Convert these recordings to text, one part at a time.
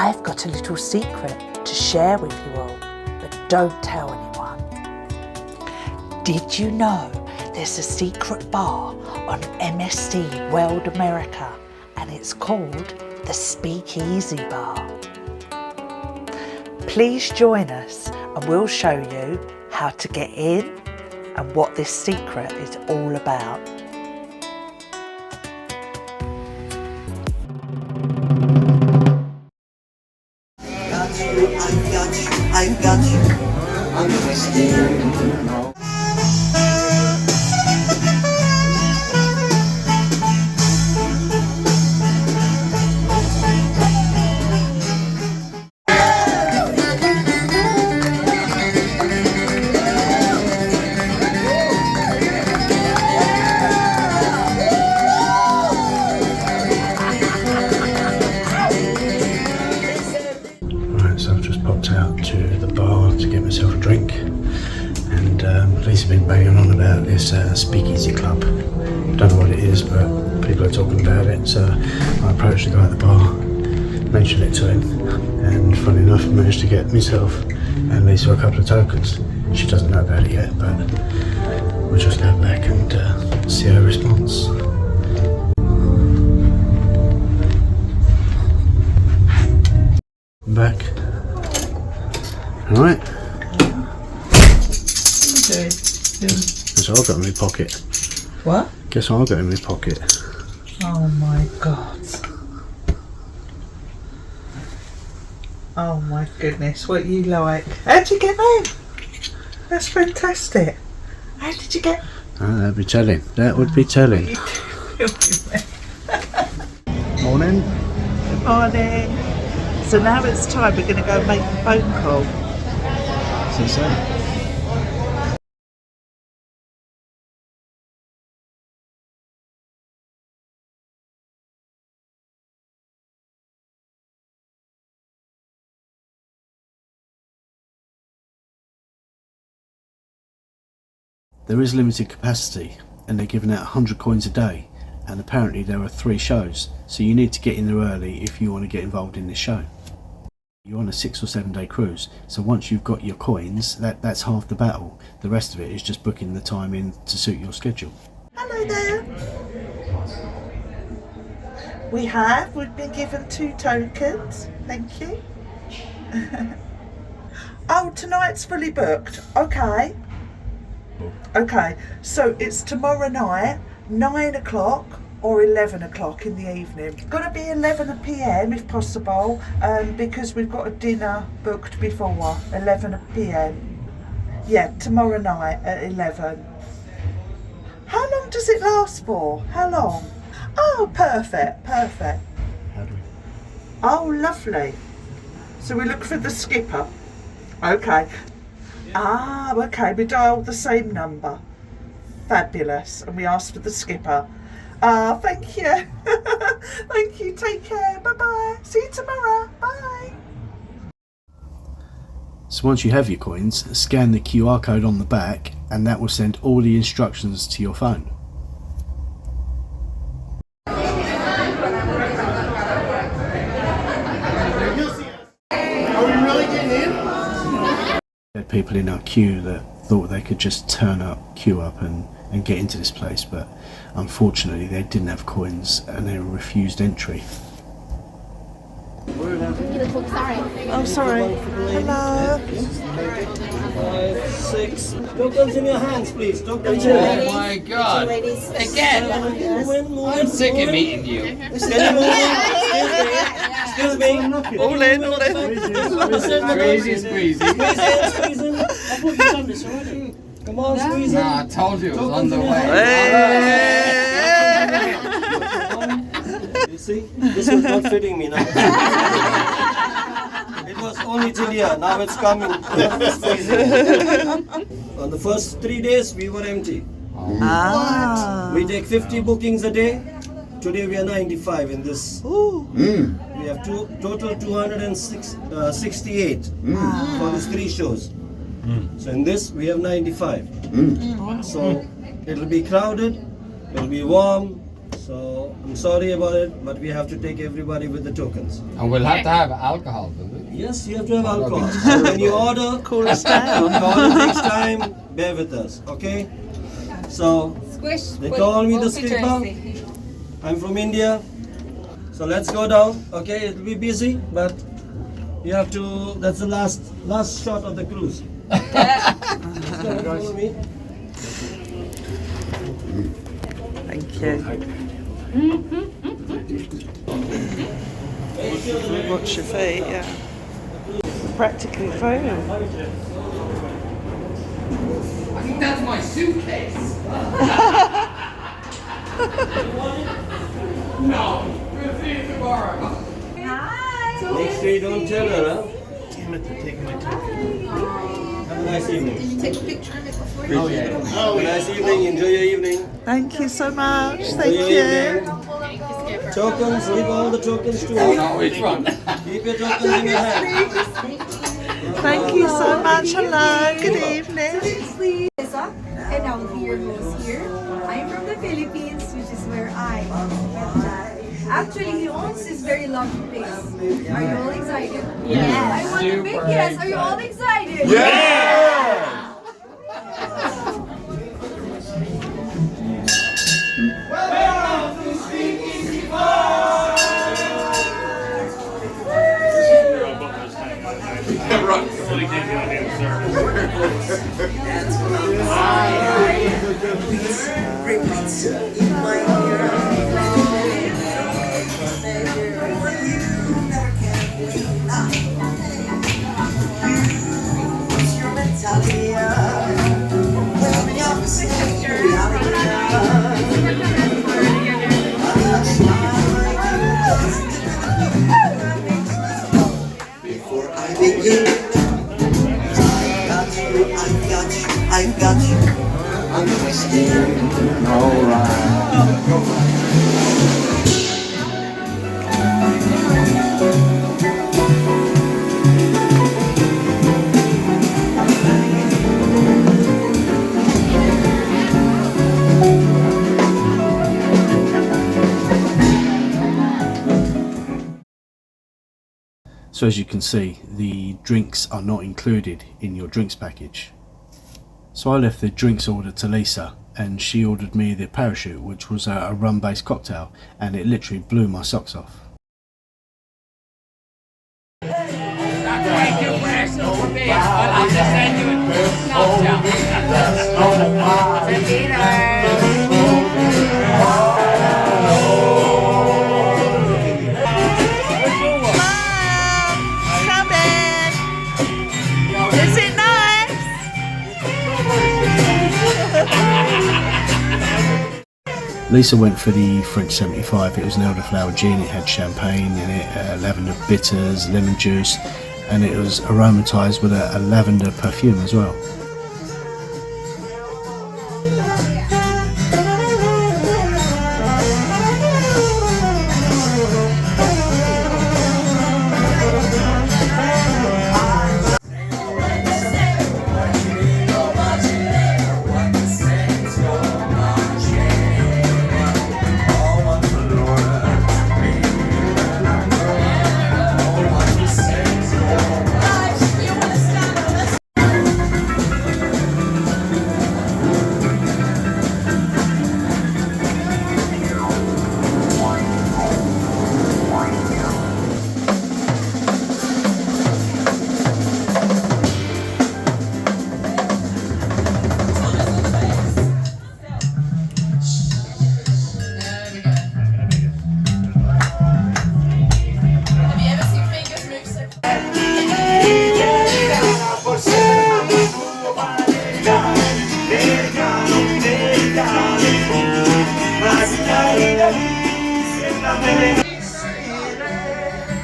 I've got a little secret to share with you all, but don't tell anyone. Did you know there's a secret bar on MSC World America and it's called the Speakeasy Bar? Please join us and we'll show you how to get in and what this secret is all about. I got you. I'm twisted. So I've just popped out to the bar to get myself a drink, and police have been banging on about this Speakeasy Club. Don't know what it is, but people are talking about it. So I approached the guy at the bar, mentioned it to him, and funny enough, I managed to get myself and Lisa a couple of tokens. She doesn't know about it yet, but we'll just go back and see her response. I'm back. Alright. Okay. Guess what I've got in my pocket. What? Guess what I've got in my pocket. Oh my god. Oh my goodness, what you like? How'd you get them? That's fantastic. How did you get? Oh, that'd be telling. That would be telling. Morning. Good morning. So now it's time, we're going to go make a phone call. So. There is limited capacity and they're giving out 100 coins a day, and apparently there are 3 shows, so you need to get in there early if you want to get involved in this show. You're on a 6 or 7 day cruise, so once you've got your coins, that's half the battle. The rest of it is just booking the time in to suit your schedule. Hello there. We've been given 2 tokens, thank you. Oh, tonight's fully booked, okay. Okay, so it's tomorrow night, 9 o'clock or 11 o'clock in the evening. It's got to be 11 p.m. if possible, because we've got a dinner booked before 11 p.m. Yeah, tomorrow night at 11. How long does it last for? How long? Oh, perfect. How do we? Oh, lovely. So we look for the skipper. Okay. Ah, okay, we dialed the same number. Fabulous. And we asked for the skipper. Ah, thank you. Thank you, take care, bye-bye. See you tomorrow, bye. So once you have your coins, scan the QR code on the back and that will send all the instructions to your phone. Are we really getting in? There are people in our queue that thought they could just queue up and get into this place, but unfortunately they didn't have coins and they were refused entry. Oh, sorry. Hello. 5, 6. Tokens in your hands, please. Tokens in your hands. Oh my god. Again. I'm sick of meeting you. Excuse me. All in. Crazy squeezy. Squeeze in. I thought you done this already. Come on, squeeze in. Nah, I told you it was on the way. You see? This was not fitting me now. It was only till here. Now it's coming. On the first 3 days, we were empty. Ah. We take 50 bookings a day. Today we are 95 in this. We have total 268 for these 3 shows. So in this we have 95. So it'll be crowded, it'll be warm, So I'm sorry about it, but we have to take everybody with the tokens. And we'll have to have alcohol, will we? Yes, you have to have alcohol. So when you order, Cool us down. when the order takes time, bear with us, okay? So Squish. they call me the skipper. I'm from India. So let's go down, okay? It'll be busy, but you have to, that's the last shot of the cruise. Follow me. Thank you. Watch your feet, yeah. Practically failed. I think that's my suitcase. No, we'll see you tomorrow. Make sure you don't tell her, huh? Have a nice evening. Take a picture of it before Oh, yeah. Have a nice evening. Enjoy your evening. Thank you so much. Enjoy Thank your you. evening. Tokens, give all the tokens to Oh, me. no, which one? Keep your tokens in your hand. Thank you so much. Hello. Good evening. And our dear host here. I'm from the Philippines, which is where I actually he owns this very lovely place. Are you all excited? Yes. I want a big yes. Are you all excited? Welcome to Speakeasy Bar! Repeats in my ear. You never can win. What's your mentality? Well, the opposite reality. Before I begin, I've got you, I'm twisted, alright. So as you can see, the drinks are not included in your drinks package. So I left the drinks order to Lisa, and she ordered me the parachute, which was a rum-based cocktail, and it literally blew my socks off. Thank you for extra for me. I'll just send you Is it nice? Lisa went for the French 75. It was an elderflower gin. It had champagne in it, lavender bitters, lemon juice, and it was aromatized with a lavender perfume as well.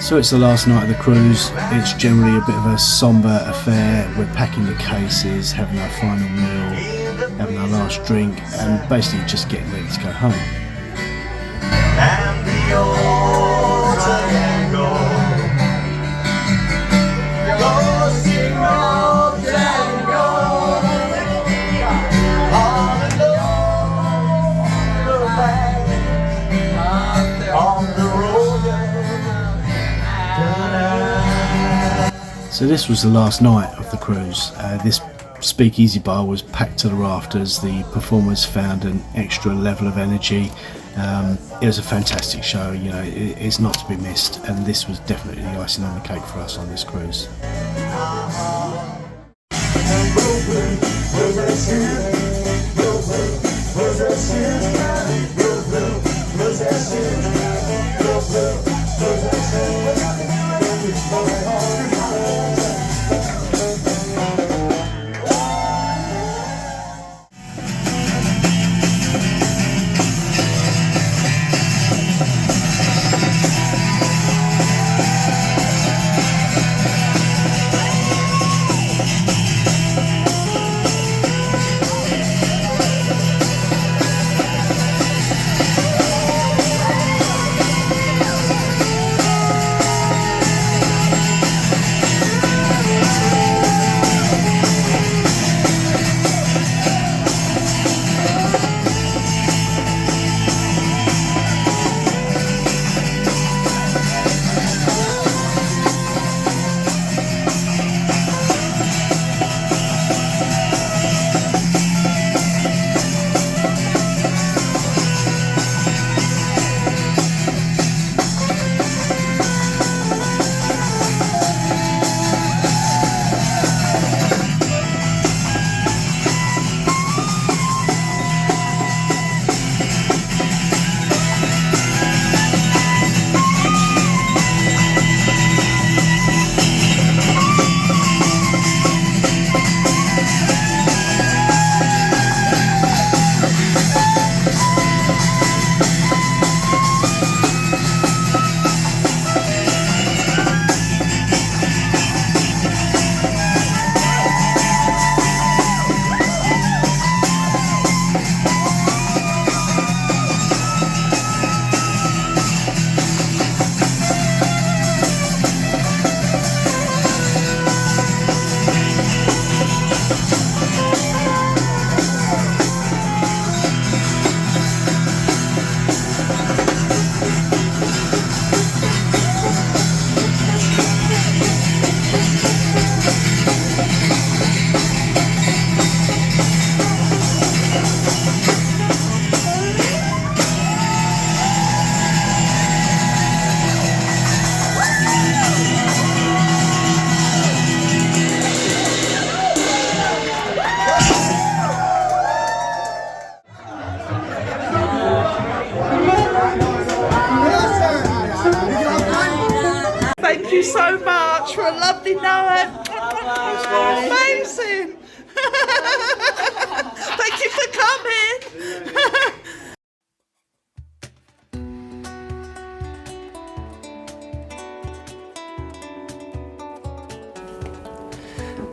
So it's the last night of the cruise. It's generally a bit of a sombre affair. We're packing the cases, having our final meal, having our last drink, and basically just getting ready to go home. And the old triangle goes to old Django. All alone, the back So this was the last night of the cruise. This Speakeasy Bar was packed to the rafters. The performers found an extra level of energy. It was a fantastic show, you know, it's not to be missed, and this was definitely the icing on the cake for us on this cruise. Thank you so much for a lovely night. Amazing. Thank you for coming.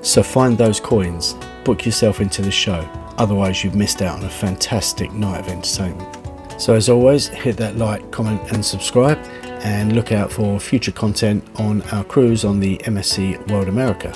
So find those coins, book yourself into the show, otherwise you've missed out on a fantastic night of entertainment. So as always, hit that like, comment and subscribe, and look out for future content on our cruise on the MSC World America.